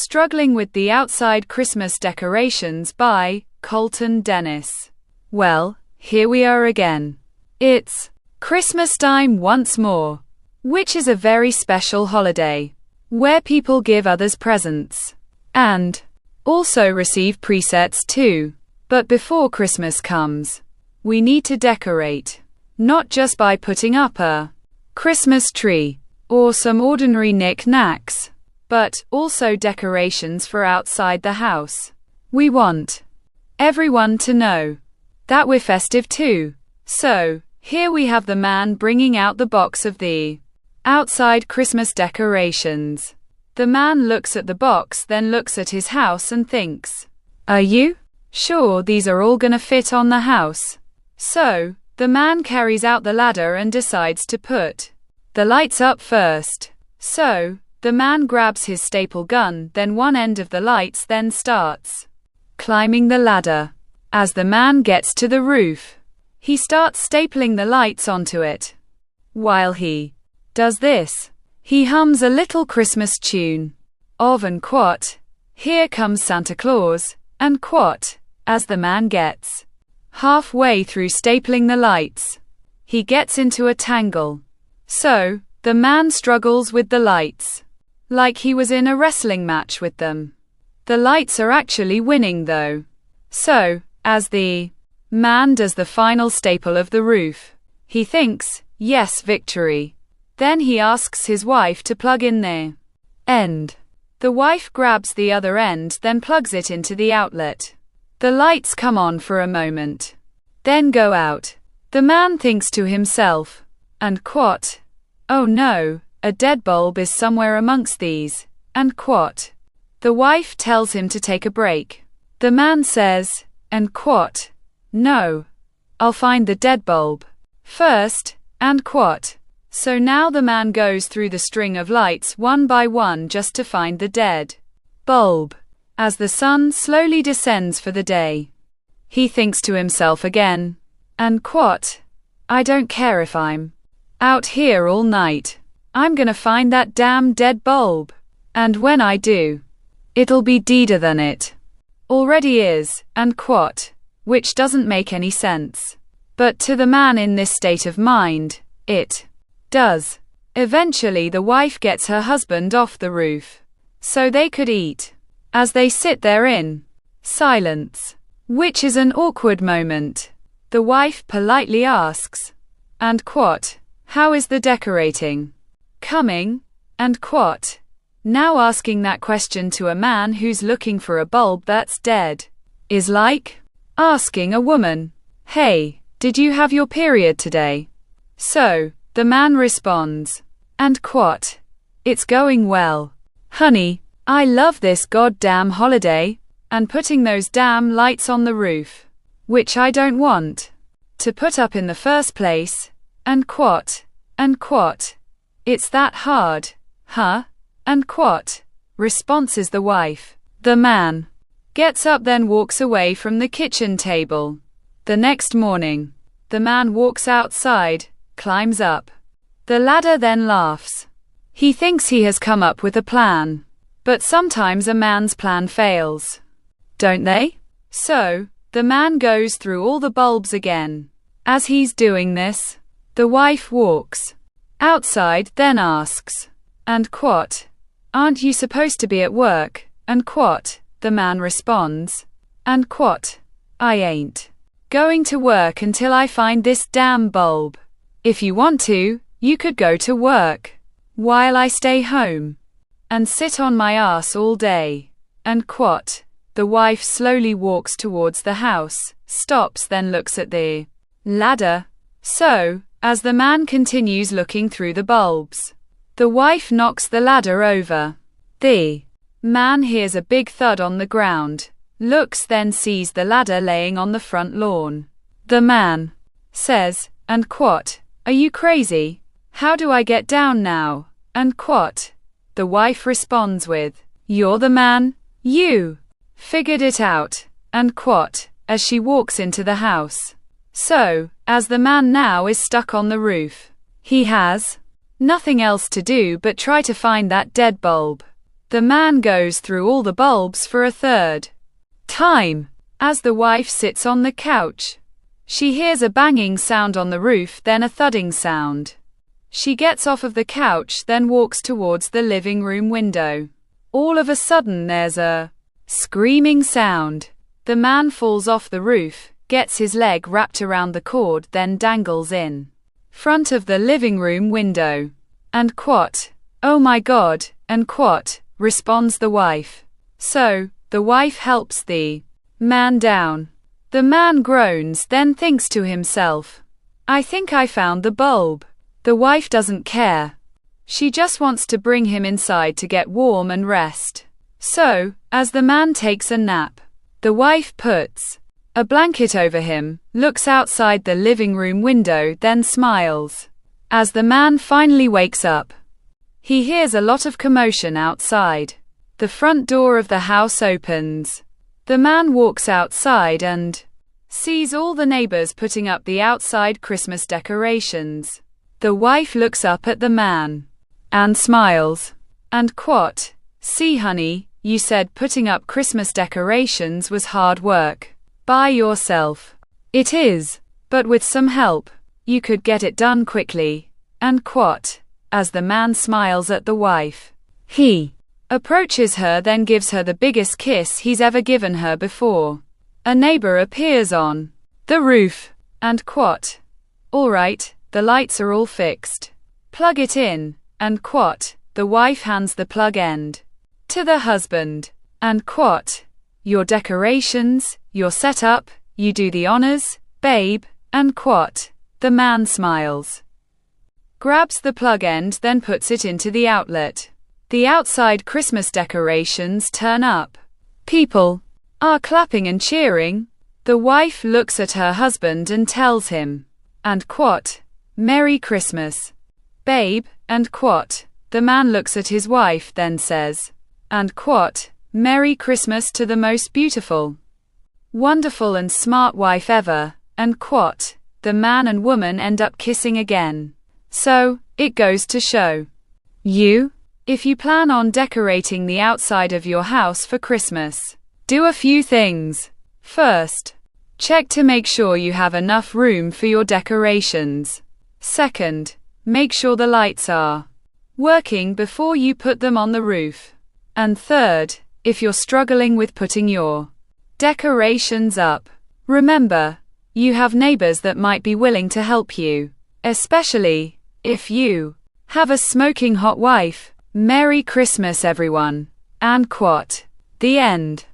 Struggling with the Outside Christmas Decorations by Colton Dennis. Well, here we are again. It's Christmas time once more, which is a very special holiday, where people give others presents, and also receive presets too. But before Christmas comes, we need to decorate, not just by putting up a Christmas tree, or some ordinary knick-knacks, but also decorations for outside the house. We want everyone to know that we're festive too. So, here we have the man bringing out the box of the outside Christmas decorations. The man looks at the box, then looks at his house and thinks, "Are you sure these are all gonna fit on the house?" So, the man carries out the ladder and decides to put the lights up first. So, the man grabs his staple gun, then one end of the lights, then starts climbing the ladder. As the man gets to the roof, he starts stapling the lights onto it. While he does this, he hums a little Christmas tune of and quote, "Here comes Santa Claus," and quote, as the man gets halfway through stapling the lights, he gets into a tangle. So, the man struggles with the lights, like he was in a wrestling match with them. The lights are actually winning though. So, as the man does the final staple of the roof, he thinks, yes, victory. Then he asks his wife to plug in their end. The wife grabs the other end, then plugs it into the outlet. The lights come on for a moment, then go out. The man thinks to himself, and quote, "Oh no, a dead bulb is somewhere amongst these," and quote. The wife tells him to take a break. The man says, and quote, "No, I'll find the dead bulb first," and quote. So now the man goes through the string of lights one by one just to find the dead bulb. As the sun slowly descends for the day, he thinks to himself again, and quote, "I don't care if I'm out here all night. I'm gonna find that damn dead bulb. And when I do, it'll be deader than it already is," and quote, which doesn't make any sense. But to the man in this state of mind, it does. Eventually the wife gets her husband off the roof, so they could eat. As they sit there in silence, which is an awkward moment, the wife politely asks, and quote, "How is the decorating coming?" and quote. Now asking that question to a man who's looking for a bulb that's dead is like asking a woman, "Hey, did you have your period today?" So, the man responds, and quote, "It's going well, honey. I love this goddamn holiday, and putting those damn lights on the roof, which I don't want to put up in the first place," and quote, "It's that hard, huh?" and quote, responses the wife. The man gets up, then walks away from the kitchen table. The next morning, the man walks outside, climbs up the ladder, then laughs. He thinks he has come up with a plan. But sometimes a man's plan fails, don't they? So, the man goes through all the bulbs again. As he's doing this, the wife walks outside, then asks, and quote, "Aren't you supposed to be at work?" and quote. The man responds, and quote, "I ain't going to work until I find this damn bulb. If you want to, you could go to work while I stay home and sit on my ass all day," and quote. The wife slowly walks towards the house, stops, then looks at the ladder. So, as the man continues looking through the bulbs, the wife knocks the ladder over. The man hears a big thud on the ground, looks, then sees the ladder laying on the front lawn. The man says, and quote, "Are you crazy? How do I get down now?" and quote. The wife responds with, "You're the man, you figured it out," and quote, as she walks into the house. So, as the man now is stuck on the roof, he has nothing else to do but try to find that dead bulb. The man goes through all the bulbs for a third time. As the wife sits on the couch, she hears a banging sound on the roof, then a thudding sound. She gets off of the couch, then walks towards the living room window. All of a sudden there's a screaming sound. The man falls off the roof, gets his leg wrapped around the cord, then dangles in front of the living room window. And quat, "Oh my God," and quat, responds the wife. So, the wife helps the man down. The man groans, then thinks to himself, "I think I found the bulb." The wife doesn't care. She just wants to bring him inside to get warm and rest. So, as the man takes a nap, the wife puts a blanket over him, looks outside the living room window, then smiles. As the man finally wakes up, he hears a lot of commotion outside. The front door of the house opens. The man walks outside and sees all the neighbors putting up the outside Christmas decorations. The wife looks up at the man and smiles. And quat, "See honey, you said putting up Christmas decorations was hard work by yourself. It is, but with some help, you could get it done quickly." And quat, as the man smiles at the wife, he approaches her, then gives her the biggest kiss he's ever given her before. A neighbor appears on the roof, and quat, "All right, the lights are all fixed. Plug it in." And quat, the wife hands the plug end to the husband. And quat, "Your decorations, your setup, you do the honors, babe." And quat, the man smiles, grabs the plug end, then puts it into the outlet. The outside Christmas decorations turn up. People are clapping and cheering. The wife looks at her husband and tells him, and quat, "Merry Christmas, babe." And quat, the man looks at his wife, then says, and quat, "Merry Christmas to the most beautiful, wonderful and smart wife ever." And quat, the man and woman end up kissing again. So, it goes to show you, if you plan on decorating the outside of your house for Christmas, do a few things. First, check to make sure you have enough room for your decorations. Second, make sure the lights are working before you put them on the roof. And third, if you're struggling with putting your decorations up, remember, you have neighbors that might be willing to help you, especially if you have a smoking hot wife. Merry Christmas everyone. And quat. The end.